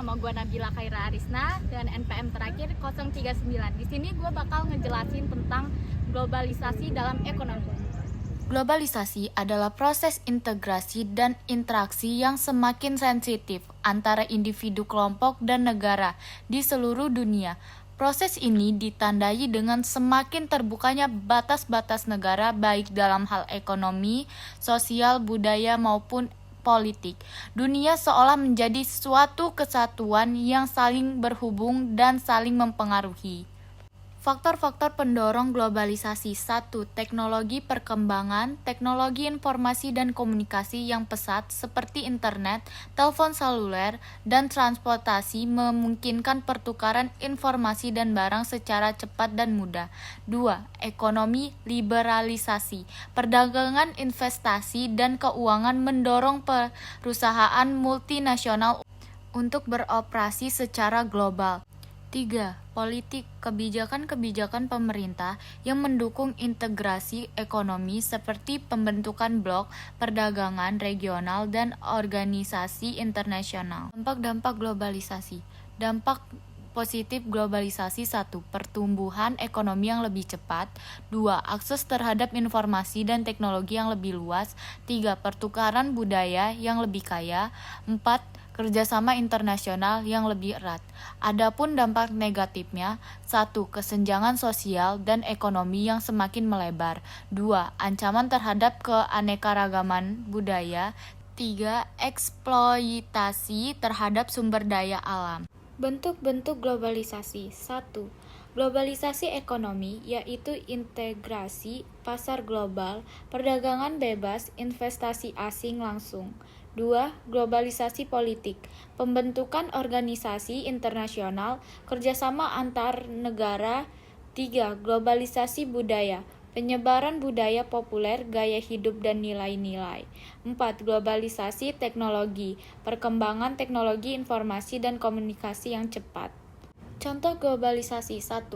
Nama gue Nabila Khaira Arisna dengan NPM terakhir 039. Di sini gue bakal ngejelasin tentang globalisasi dalam ekonomi. Globalisasi adalah proses integrasi dan interaksi yang semakin sensitif antara individu, kelompok, dan negara di seluruh dunia. Proses ini ditandai dengan semakin terbukanya batas-batas negara baik dalam hal ekonomi, sosial, budaya maupun politik. Dunia seolah menjadi suatu kesatuan yang saling berhubung dan saling mempengaruhi. Faktor-faktor pendorong globalisasi. 1. Teknologi perkembangan, teknologi informasi dan komunikasi yang pesat seperti internet, telepon seluler, dan transportasi memungkinkan pertukaran informasi dan barang secara cepat dan mudah. 2. Ekonomi liberalisasi. Perdagangan, investasi, dan keuangan mendorong perusahaan multinasional untuk beroperasi secara global. 3. Politik, kebijakan-kebijakan pemerintah yang mendukung integrasi ekonomi seperti pembentukan blok perdagangan regional dan organisasi internasional. Dampak-dampak globalisasi. Dampak positif globalisasi. 1. Pertumbuhan ekonomi yang lebih cepat. 2. Akses terhadap informasi dan teknologi yang lebih luas. 3. Pertukaran budaya yang lebih kaya. 4. Kerjasama internasional yang lebih erat. Adapun dampak negatifnya, 1. Kesenjangan sosial dan ekonomi yang semakin melebar. 2. Ancaman terhadap keanekaragaman budaya. 3. Eksploitasi terhadap sumber daya alam. Bentuk-bentuk globalisasi. 1. Globalisasi ekonomi, yaitu integrasi pasar global, perdagangan bebas, investasi asing langsung. 2. Globalisasi politik, pembentukan organisasi internasional, kerjasama antar negara. 3. Globalisasi budaya, penyebaran budaya populer, gaya hidup dan nilai-nilai. 4. Globalisasi teknologi, perkembangan teknologi informasi dan komunikasi yang cepat. Contoh globalisasi. 1.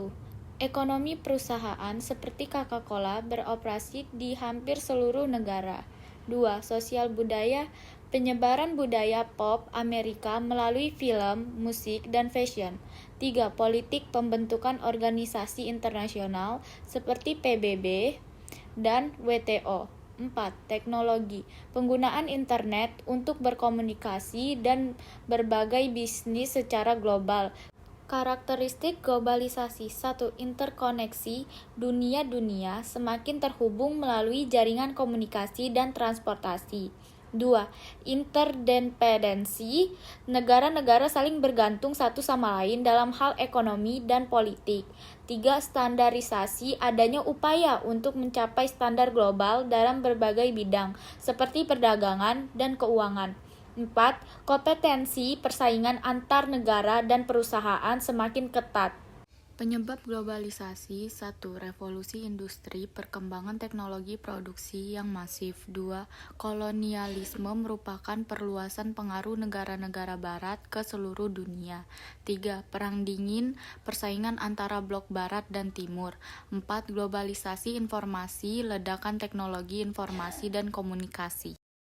Ekonomi perusahaan seperti Coca-Cola beroperasi di hampir seluruh negara. 2. Sosial budaya, penyebaran budaya pop Amerika melalui film, musik, dan fashion. 3. Politik, pembentukan organisasi internasional seperti PBB dan WTO. 4. Teknologi, penggunaan internet untuk berkomunikasi dan berbagai bisnis secara global. Karakteristik globalisasi. 1. Interkoneksi, dunia semakin terhubung melalui jaringan komunikasi dan transportasi. 2. Interdependensi, negara-negara saling bergantung satu sama lain dalam hal ekonomi dan politik. 3. Standarisasi, adanya upaya untuk mencapai standar global dalam berbagai bidang, seperti perdagangan dan keuangan. 4. Kompetensi persaingan antar negara dan perusahaan semakin ketat. Penyebab globalisasi. 1. Revolusi industri, perkembangan teknologi produksi yang masif. 2. Kolonialisme merupakan perluasan pengaruh negara-negara barat ke seluruh dunia. 3. Perang dingin, persaingan antara blok barat dan timur. 4. Globalisasi informasi, ledakan teknologi informasi dan komunikasi.